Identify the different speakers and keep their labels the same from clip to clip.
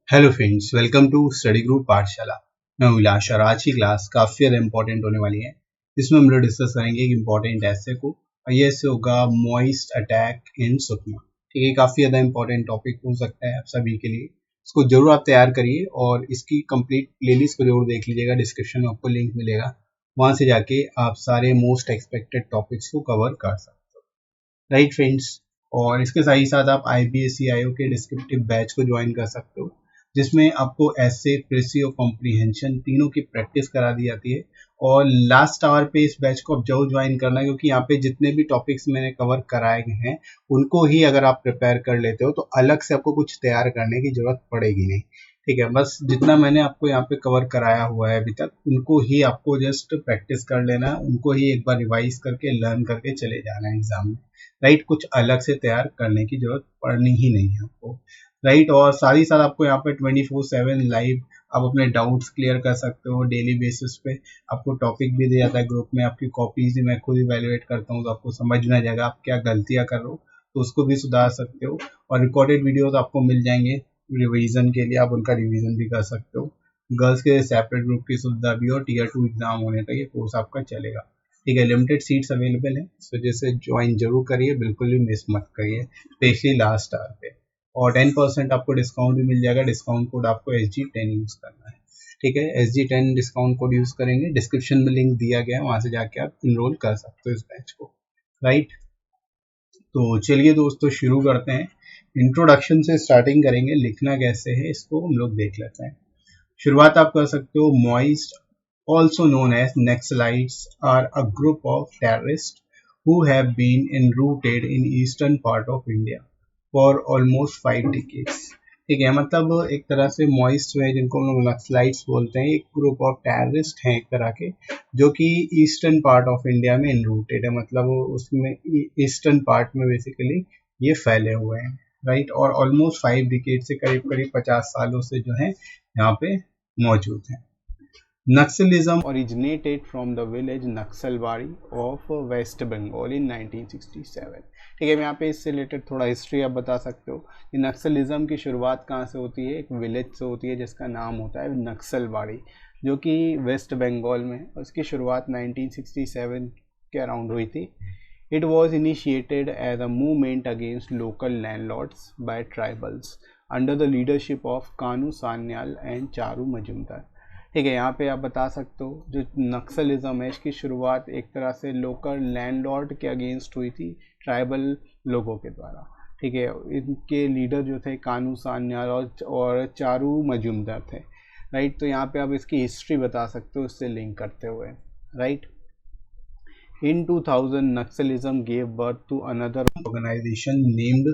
Speaker 1: Hello friends, welcome to study group Pathshala. मैं विलास और आज की क्लास काफ़ी ज़्यादा इंपॉर्टेंट होने वाली है। इसमें हम लोग डिस्कस करेंगे एक इंपॉर्टेंट ऐसे को, और ये ऐसे होगा मॉइस्ट अटैक इन सुकमा। ठीक है, काफ़ी ज़्यादा इंपॉर्टेंट टॉपिक हो सकता है आप सभी के लिए। इसको जरूर आप तैयार करिए और इसकी कंप्लीट प्लेलिस्ट को जरूर देख लीजिएगा। डिस्क्रिप्शन में आपको लिंक मिलेगा, वहाँ से जाके आप सारे मोस्ट एक्सपेक्टेड टॉपिक्स को कवर कर सकते हो। राइट फ्रेंड्स, और इसके साथ ही साथ आप IBSC-IO के डिस्क्रिप्टिव बैच को ज्वाइन कर सकते हो, जिसमें आपको ऐसे, प्रेसी और कॉम्प्रीहेंशन तीनों की प्रैक्टिस करा दी जाती है। और लास्ट आवर पे इस बैच को आप जरूर ज्वाइन करना है, क्योंकि यहाँ पे जितने भी टॉपिक्स मैंने कवर कराए गए हैं उनको ही अगर आप प्रिपेयर कर लेते हो तो अलग से आपको कुछ तैयार करने की जरूरत पड़ेगी नहीं। ठीक है, बस जितना मैंने आपको यहाँ पे कवर कराया हुआ है अभी तक उनको ही आपको जस्ट प्रैक्टिस कर लेना है, उनको ही एक बार रिवाइज करके लर्न करके चले जाना है एग्जाम में। राइट, कुछ अलग से तैयार करने की जरूरत पड़नी ही नहीं है आपको। राइट, और साथ ही साथ आपको यहाँ पे 24/7 लाइव आप अपने डाउट्स क्लियर कर सकते हो। डेली बेसिस पे आपको टॉपिक भी दिया जाता है ग्रुप में, आपकी कॉपीज मैं खुद इवेलुएट करता हूँ, तो आपको समझ में आ जाएगा आप क्या गलतियाँ कर रहे हो, तो उसको भी सुधार सकते हो। और रिकॉर्डेड वीडियोस आपको मिल जाएंगे रिवीजन के लिए, आप उनका रिवीजन भी कर सकते हो। गर्ल्स के सेपरेट ग्रुप की सुविधा भी, और Tier 2 एग्जाम होने तक ये कोर्स आपका चलेगा। ठीक है, लिमिटेड सीट्स अवेलेबल है, इस वजह से ज्वाइन जरूर करिए, बिल्कुल भी मिस मत करिए, स्पेशली लास्ट आवर पे। और 10% आपको डिस्काउंट भी मिल जाएगा। डिस्काउंट कोड आपको SG10 यूज करना है। ठीक है, SG10 डिस्काउंट कोड यूज करेंगे, डिस्क्रिप्शन में लिंक दिया गया है, वहां से जाके आप इनरोल कर सकते हो इस बैच को। राइट, तो चलिए दोस्तों शुरू करते हैं। इंट्रोडक्शन से स्टार्टिंग करेंगे, लिखना कैसे है इसको हम लोग देख लेते हैं। शुरुआत आप कर सकते हो। Moist, also known as Naxalites, are a group of terrorists who have been enrooted in eastern part of India for almost 5 decades. ठीक है, मतलब एक तरह से मॉइस्ट में जिनको हम लोग नक्सलाइट्स बोलते हैं, एक ग्रुप ऑफ टेररिस्ट हैं एक तरह के, जो कि ईस्टर्न पार्ट ऑफ इंडिया में इनरूटेड है, मतलब उसमें ईस्टर्न पार्ट में बेसिकली ये फैले हुए हैं। राइट, और ऑलमोस्ट 5 डिकेड से करीब करीब 50 सालों से जो है यहाँ पे मौजूद है। Naxalism originated from the village Naxalbari of West Bengal in 1967। ठीक है, मैं यहाँ पे इससे रिलेटेड थोड़ा हिस्ट्री आप बता सकते हो कि नक्सलिज्म की शुरुआत कहाँ से होती है। एक विलेज से होती है जिसका नाम होता है नक्सलबाड़ी, जो कि वेस्ट बंगाल में, उसकी शुरुआत 1967 के अराउंड हुई थी। It was initiated as a movement against local landlords by tribals under the leadership of Kanu Sanyal and Charu Majumdar. ठीक है, यहाँ पे आप बता सकते हो जो नक्सलिज्म है इसकी शुरुआत एक तरह से लोकल लैंडलॉर्ड के अगेंस्ट हुई थी, ट्राइबल लोगों के द्वारा। ठीक है, इनके लीडर जो थे कानू सान्याल और चारू मजुमदार थे। राइट, तो यहाँ पे आप इसकी हिस्ट्री बता सकते हो इससे लिंक करते हुए। Right, in 2000 Naxalism gave birth to another organization named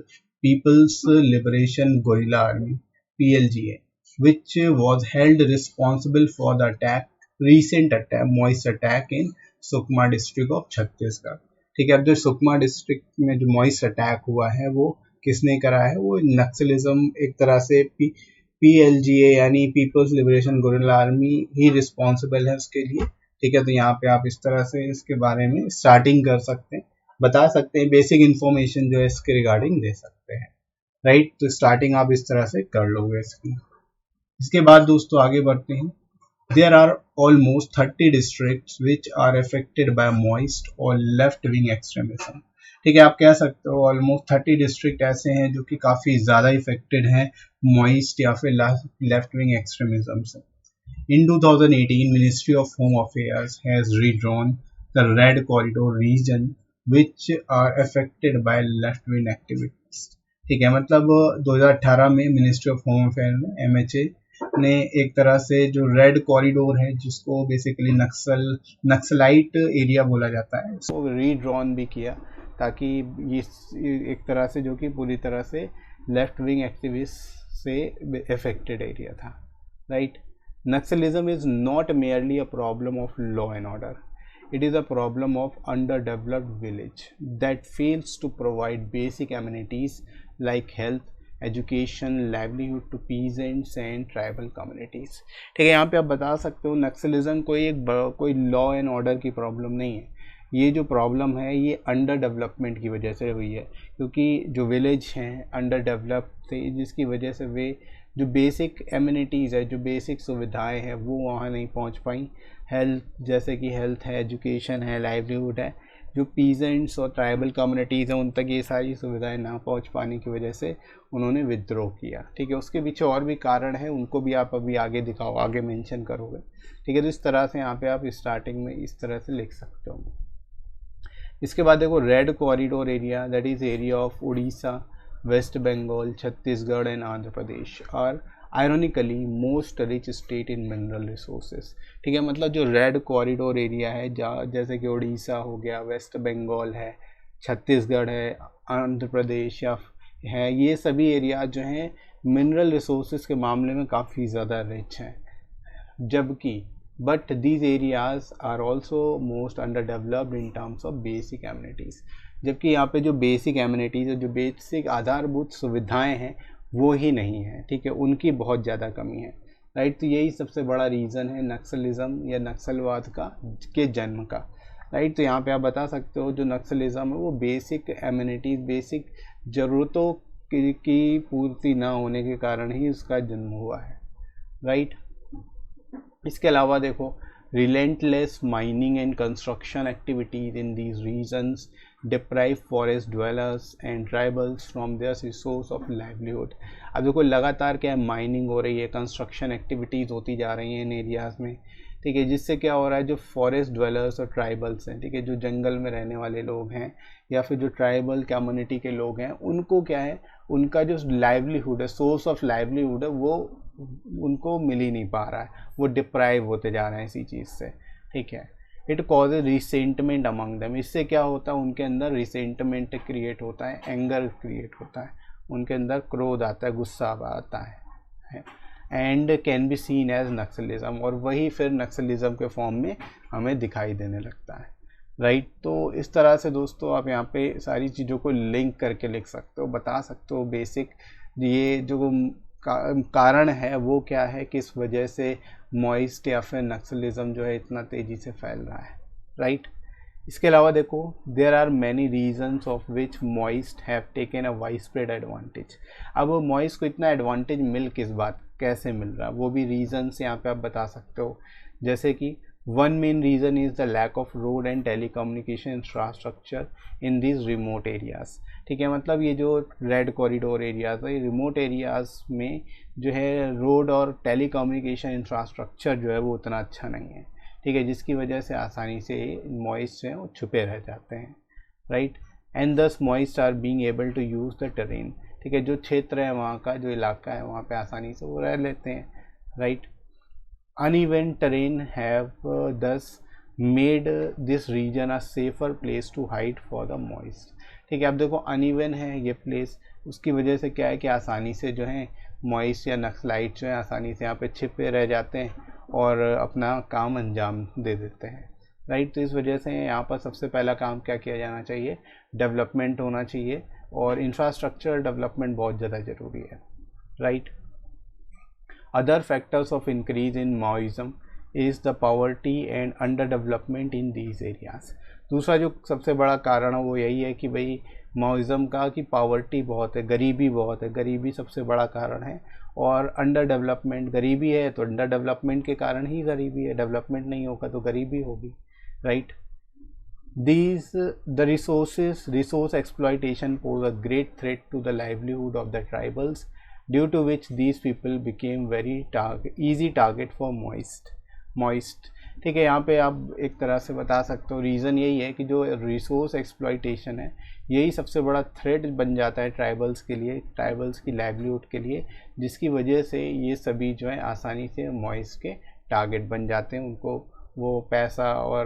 Speaker 1: People's Liberation Guerrilla Army, PLGA, which was held responsible for the recent moist attack in Sukma district of Chhattisgarh. ठीक है, अब जो सुकमा डिस्ट्रिक्ट में जो मॉइस्ट अटैक हुआ है वो किसने करा है? वो नक्सलिज्म एक तरह से PLGA यानी पीपल्स लिबरेशन गुरिल्ला आर्मी ही रिस्पॉन्सिबल है उसके लिए। ठीक है, तो यहाँ पे आप इस तरह से इसके बारे में स्टार्टिंग कर सकते हैं, बता सकते हैं, बेसिक इन्फॉर्मेशन जो है इसके रिगार्डिंग दे सकते हैं। राइट, तो स्टार्टिंग आप इस तरह से कर लोगे इसकी। इसके बाद दोस्तों आगे बढ़ते हैं। There are almost 30 districts which are affected by moist और left wing extremism। ठीक है, आप कह सकते हो ऑलमोस्ट 30 डिस्ट्रिक्ट ऐसे हैं जो कि काफी ज्यादा इफेक्टेड हैं मॉइस्ट या फिर लेफ्ट विंग एक्सट्रीमिज्म से। In 2018, Ministry of Home Affairs has redrawn the Red Corridor region which are affected by left-wing activities। ठीक है, मतलब 2018 में मिनिस्ट्री ऑफ होम अफेयर ने MHA ने एक तरह से जो रेड कॉरिडोर है, जिसको बेसिकली नक्सलाइट एरिया बोला जाता है, उसको रीड्रॉन भी किया, ताकि ये एक तरह से जो कि पूरी तरह से लेफ्ट विंग एक्टिविस्ट से अफेक्टेड एरिया था। Right, Naxalism is not merely a problem of law and order. It is a problem of underdeveloped village that fails to provide basic amenities like health, education, livelihood to peasants and tribal communities। ठीक है, यहाँ पे आप बता सकते हो नक्सलिज्म कोई law and order की प्रॉब्लम नहीं है। ये जो प्रॉब्लम है ये अंडर डेवलपमेंट की वजह से हुई है, क्योंकि जो विलेज हैं अंडर डेवलप थे, जिसकी वजह से वे जो बेसिक एमिनिटीज़ है, जो बेसिक सुविधाएं हैं वो वहाँ नहीं पहुँच पाई। हेल्थ, जैसे कि हेल्थ है, एजुकेशन है, लाइवलीहुड है, जो पीजेंट्स और ट्राइबल कम्युनिटीज़ हैं उन तक ये सारी सुविधाएं ना पहुंच पाने की वजह से उन्होंने विद्रोह किया। ठीक है, उसके पीछे और भी कारण है, उनको भी आप अभी आगे दिखाओ, आगे मेंशन करोगे। ठीक है, तो इस तरह से यहाँ पे आप स्टार्टिंग में इस तरह से लिख सकते हो। इसके बाद देखो red corridor area, that is area of Orissa, West Bengal, Chhattisgarh and Andhra Pradesh are ironically most rich state in mineral resources. ठीक है, मतलब जो रेड कॉरिडोर एरिया है, जैसे कि उड़ीसा हो गया, वेस्ट बंगाल है, छत्तीसगढ़ है, आंध्र प्रदेश या है, ये सभी एरिया जो हैं मिनरल रिसोर्सेज के मामले में काफ़ी ज़्यादा रिच हैं। जबकि but these areas are also most under developed in terms of basic amenities. जबकि यहाँ पे जो बेसिक एमिनिटीज़ है, जो बेसिक आधारभूत सुविधाएं हैं वो ही नहीं है। ठीक है, उनकी बहुत ज़्यादा कमी है। राइट, तो यही सबसे बड़ा रीज़न है नक्सलिज्म या नक्सलवाद का के जन्म का। राइट, तो यहाँ पे आप बता सकते हो जो नक्सलिज्म है वो बेसिक एमिनिटीज़, बेसिक ज़रूरतों की पूर्ति ना होने के कारण ही उसका जन्म हुआ है। राइट, इसके अलावा देखो relentless mining and construction activities in these regions deprive forest dwellers and tribals from their resource of livelihood. अब देखो लगातार क्या है, माइनिंग हो रही है, कंस्ट्रक्शन एक्टिविटीज़ होती जा रही हैं इन एरियाज़ में। ठीक है, जिससे क्या हो रहा है, जो फॉरेस्ट ड्वेलर्स और ट्राइबल्स हैं, ठीक है, जो जंगल में रहने वाले लोग हैं या फिर जो ट्राइबल कम्युनिटी के लोग हैं, उनको क्या है, उनका जो लाइवलीहुड है, सोर्स ऑफ लाइवलीहुड है, वो उनको मिल ही नहीं पा रहा है, वो डिप्राइव होते जा रहे हैं इसी चीज़ से। ठीक है, it causes resentment among them. इससे क्या होता है, उनके अंदर रिसेंटमेंट क्रिएट होता है, एंगर क्रिएट होता है, उनके अंदर क्रोध आता है, गुस्सा आता है, and can be seen as naxalism, और वही फिर नक्सलिज्म के फॉर्म में हमें दिखाई देने लगता है। राइट, तो इस तरह से दोस्तों आप यहाँ पे सारी चीज़ों को लिंक करके लिख सकते हो, बता सकते हो बेसिक ये जो कारण है वो क्या है, किस वजह से मॉइस्ट या फिर नक्सलिज्म जो है इतना तेज़ी से फैल रहा है। राइट, इसके अलावा देखो there are many reasons of which Maoist have taken a wide spread advantage. अब मॉइस्ट को इतना एडवांटेज मिल किस बात, कैसे मिल रहा, वो भी रीजन्स यहाँ पे आप बता सकते हो। जैसे कि one main reason is the lack of road and telecommunication infrastructure in this remote areas. ठीक है, मतलब ये जो रेड कॉरिडोर एरियाज़ है, रिमोट एरियाज़ में जो है रोड और टेलीकम्युनिकेशन इंफ्रास्ट्रक्चर जो है वो उतना अच्छा नहीं है। ठीक है, जिसकी वजह से आसानी से मॉइस्ट हैं वो छुपे रह जाते हैं। Right, and this Maoist are being able to use the terrain. ठीक है, जो क्षेत्र है वहाँ का, जो इलाका है वहाँ पे आसानी से वो रह लेते हैं। Right, uneven terrain have thus made this region a safer place to hide for the moist। ठीक है, अब देखो अनइवन है ये प्लेस, उसकी वजह से क्या है कि आसानी से जो है मॉइस्ट या नक्सलाइट जो है आसानी से यहाँ पे छिपे रह जाते हैं और अपना काम अंजाम दे देते हैं। राइट, तो इस वजह से यहाँ पर सबसे पहला काम क्या किया जाना चाहिए, डेवलपमेंट होना चाहिए, और इंफ्रास्ट्रक्चर डेवलपमेंट बहुत ज़्यादा ज़रूरी है। Right, other factors of increase in Maoism is the poverty and underdevelopment in these areas। दूसरा जो सबसे बड़ा कारण है वो यही है कि भाई माओइज़म का कि पावर्टी बहुत है, गरीबी बहुत है, गरीबी सबसे बड़ा कारण है, और अंडर डेवलपमेंट, गरीबी है तो अंडर डेवलपमेंट के कारण ही गरीबी है, डेवलपमेंट नहीं होगा तो गरीबी होगी। Right, these the resource exploitation pose a great threat to the livelihood of the tribals, due to which these people became very easy target for moist। ठीक है, यहाँ पे आप एक तरह से बता सकते हो रीज़न यही है कि जो रिसोर्स एक्सप्लॉइटेशन है यही सबसे बड़ा थ्रेट बन जाता है ट्राइबल्स के लिए, ट्राइबल्स की लाइवलीहुड के लिए, जिसकी वजह से ये सभी जो है आसानी से मॉइस्ट के टारगेट बन जाते हैं। उनको वो पैसा और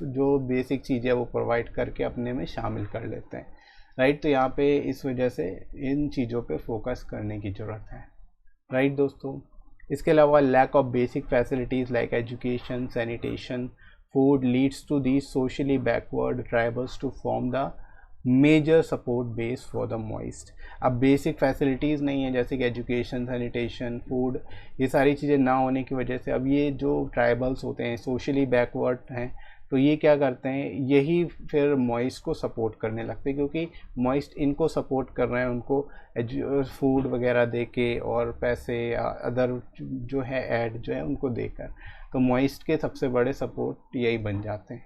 Speaker 1: जो बेसिक चीज़ें वो प्रोवाइड करके अपने में शामिल कर लेते हैं। राइट, तो यहाँ पे इस वजह से इन चीज़ों पे फोकस करने की ज़रूरत है। राइट दोस्तों, इसके अलावा lack of basic facilities like education, sanitation, food leads to the socially backward tribals to form the major support base for the Maoist. अब बेसिक फैसिलिटीज़ नहीं है, जैसे कि एजुकेशन, सैनिटेशन, फूड, ये सारी चीज़ें ना होने की वजह से अब ये जो ट्राइबल्स होते हैं सोशली बैकवर्ड हैं, तो ये क्या करते हैं, यही फिर मॉइस्ट को सपोर्ट करने लगते हैं, क्योंकि मॉइस्ट इनको सपोर्ट कर रहे हैं, उनको फूड वगैरह दे के और पैसे या अदर जो है ऐड जो है उनको देकर, तो मॉइस्ट के सबसे बड़े सपोर्ट यही बन जाते हैं,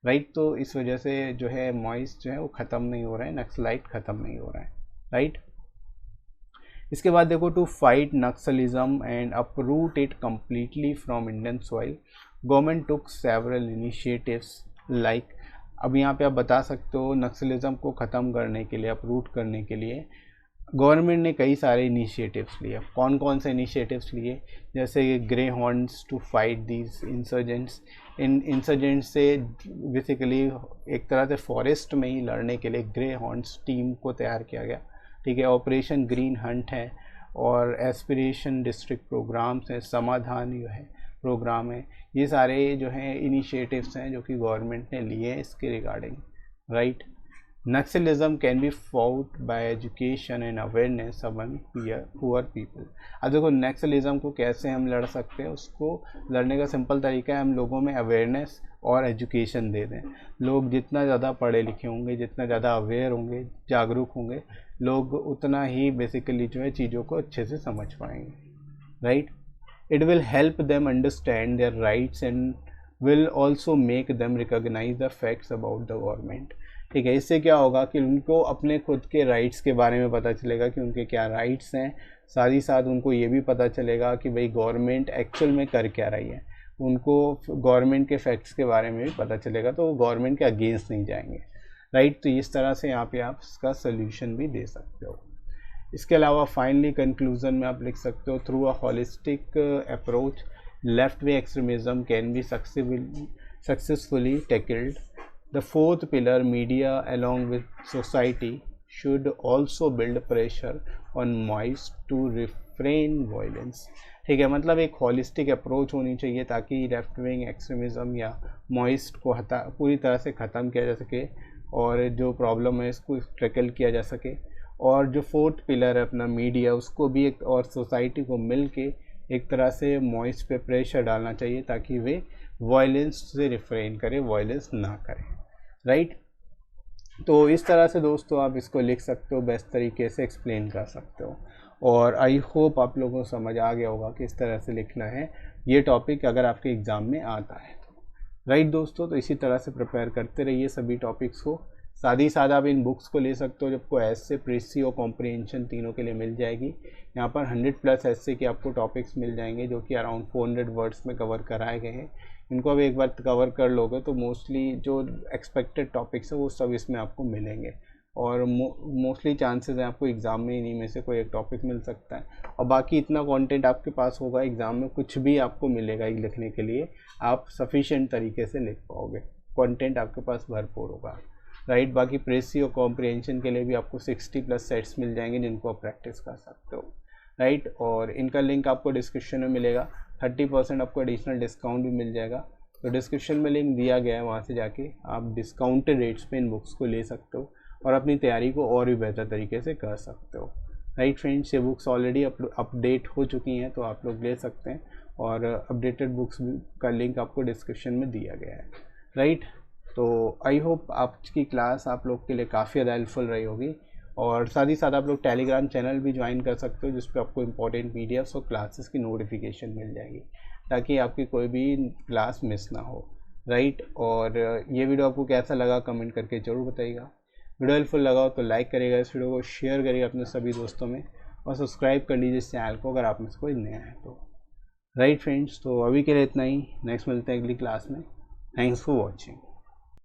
Speaker 1: राइट। तो इस वजह से जो है मॉइस्ट जो है वो ख़त्म नहीं हो रहा है, नक्सलाइट ख़त्म नहीं हो रहा है, राइट। इसके बाद देखो, to fight naxalism and uproot it completely from Indian soil, government took several initiatives like, अब यहाँ पे आप बता सकते हो नक्सलिज्म को ख़त्म करने के लिए, अपरूट करने के लिए गवर्नमेंट ने कई सारे इनिशिएटिव्स लिए। कौन कौन से इनिशिएटिव्स लिए, जैसे Greyhounds to fight these insurgents, इन इंसर्जेंट्स से बेसिकली एक तरह से फॉरेस्ट में ही लड़ने के लिए ग्रे हॉर्न्स टीम को तैयार किया गया, ठीक है। ऑपरेशन ग्रीन हंट है और एस्पिरेशन डिस्ट्रिक्ट प्रोग्राम्स हैं, समाधान जो है प्रोग्राम है, ये सारे जो हैं इनिशिएटिव्स हैं जो कि गवर्नमेंट ने लिए हैं इसके regarding, right. Naxalism can be fought bye education and awareness among poor people. अब देखो नक्सलिज्म को कैसे हम लड़ सकते हैं, उसको लड़ने का सिंपल तरीका है हम लोगों में अवेयरनेस और एजुकेशन दे दें। लोग जितना ज़्यादा पढ़े लिखे होंगे, जितना ज़्यादा अवेयर होंगे, जागरूक होंगे, लोग उतना ही बेसिकली जो है चीज़ों को अच्छे से समझ पाएंगे, right. It will help them understand their rights and will also make them recognise the facts about the government, ठीक है। इससे क्या होगा कि उनको अपने खुद के राइट्स के बारे में पता चलेगा कि उनके क्या राइट्स हैं, साथ ही साथ उनको ये भी पता चलेगा कि भाई गवर्नमेंट एक्चुअल में कर क्या रही है, उनको गवर्नमेंट के फैक्ट्स के बारे में भी पता चलेगा, तो वो गवर्नमेंट के अगेंस्ट नहीं जाएंगे, राइट। तो इस तरह से यहाँ पे आप इसका सोल्यूशन भी दे सकते हो। इसके अलावा फाइनली कंक्लूजन में आप लिख सकते हो, through a holistic approach left way extremism can be successfully tackled. The fourth pillar, media along with society should also build pressure on moist to refrain violence, ठीक है। मतलब एक होलिस्टिक अप्रोच होनी चाहिए ताकि लेफ्ट विंग एक्सट्रीमिज़म या moist को पूरी तरह से ख़त्म किया जा सके और जो प्रॉब्लम है इसको टैकल किया जा सके। और जो फोर्थ पिलर है अपना मीडिया, उसको भी एक और सोसाइटी को मिल के एक तरह से मॉइस्ट पे प्रेशर डालना चाहिए ताकि वे वायलेंस से रिफ्रेन करें, वायलेंस ना करें, राइट। तो इस तरह से दोस्तों आप इसको लिख सकते हो, बेस्ट तरीके से एक्सप्लेन कर सकते हो। और आई होप आप लोगों को समझ आ गया होगा कि इस तरह से लिखना है ये टॉपिक अगर आपके एग्ज़ाम में आता है तो, राइट दोस्तों। तो इसी तरह से प्रिपेयर करते रहिए सभी टॉपिक्स को। साथ ही साथ आप इन बुक्स को ले सकते हो, जबको ऐसे, प्रेसी और कॉम्प्रिहेंशन तीनों के लिए मिल जाएगी। यहाँ पर 100+ ऐसे के आपको टॉपिक्स मिल जाएंगे जो कि अराउंड 400 वर्ड्स में कवर कराए गए हैं। इनको अब एक बार कवर कर लोगे तो मोस्टली जो एक्सपेक्टेड टॉपिक्स है वो सब इसमें आपको मिलेंगे और मोस्टली चांसेस हैं आपको एग्ज़ाम में इन्हीं में से कोई एक टॉपिक मिल सकता है। और बाकी इतना कंटेंट आपके पास होगा, एग्ज़ाम में कुछ भी आपको मिलेगा लिखने के लिए, आप सफिशिएंट तरीके से लिख पाओगे, कंटेंट आपके पास भरपूर होगा, राइट। बाकी प्रेसी और कॉम्प्रिहेंशन के लिए भी आपको 60+ सेट्स मिल जाएंगे जिनको आप प्रैक्टिस कर सकते हो, राइट। और इनका लिंक आपको डिस्क्रिप्शन में मिलेगा, 30% आपको एडिशनल डिस्काउंट भी मिल जाएगा। तो डिस्क्रिप्शन में लिंक दिया गया है, वहाँ से जाके आप डिस्काउंटेड रेट्स पे इन बुक्स को ले सकते हो और अपनी तैयारी को और भी बेहतर तरीके से कर सकते हो, राइट फ्रेंड्स। ये बुक्स ऑलरेडी अपडेट हो चुकी हैं तो आप लोग ले सकते हैं और अपडेटेड बुक्स का लिंक आपको डिस्क्रिप्शन में दिया गया है, राइट। तो आई होप आपकी क्लास आप लोग के लिए काफ़ी ज़्यादा हेल्पफुल रही होगी। और साथ ही साथ आप लोग टेलीग्राम चैनल भी ज्वाइन कर सकते हो जिस पे आपको इंपॉर्टेंट पीडीएफ्स और क्लासेस की नोटिफिकेशन मिल जाएगी ताकि आपकी कोई भी क्लास मिस ना हो, राइट। और ये वीडियो आपको कैसा लगा कमेंट करके ज़रूर बताइएगा। वीडियो हेल्पफुल लगा हो तो लाइक करिएगा, इस वीडियो को शेयर करिएगा अपने सभी दोस्तों में और सब्सक्राइब कर लीजिए इस चैनल को अगर आप में से कोई नया है तो, राइट फ्रेंड्स। तो अभी के लिए इतना ही, नेक्स्ट मिलते हैं अगली क्लास में। Thanks for watching.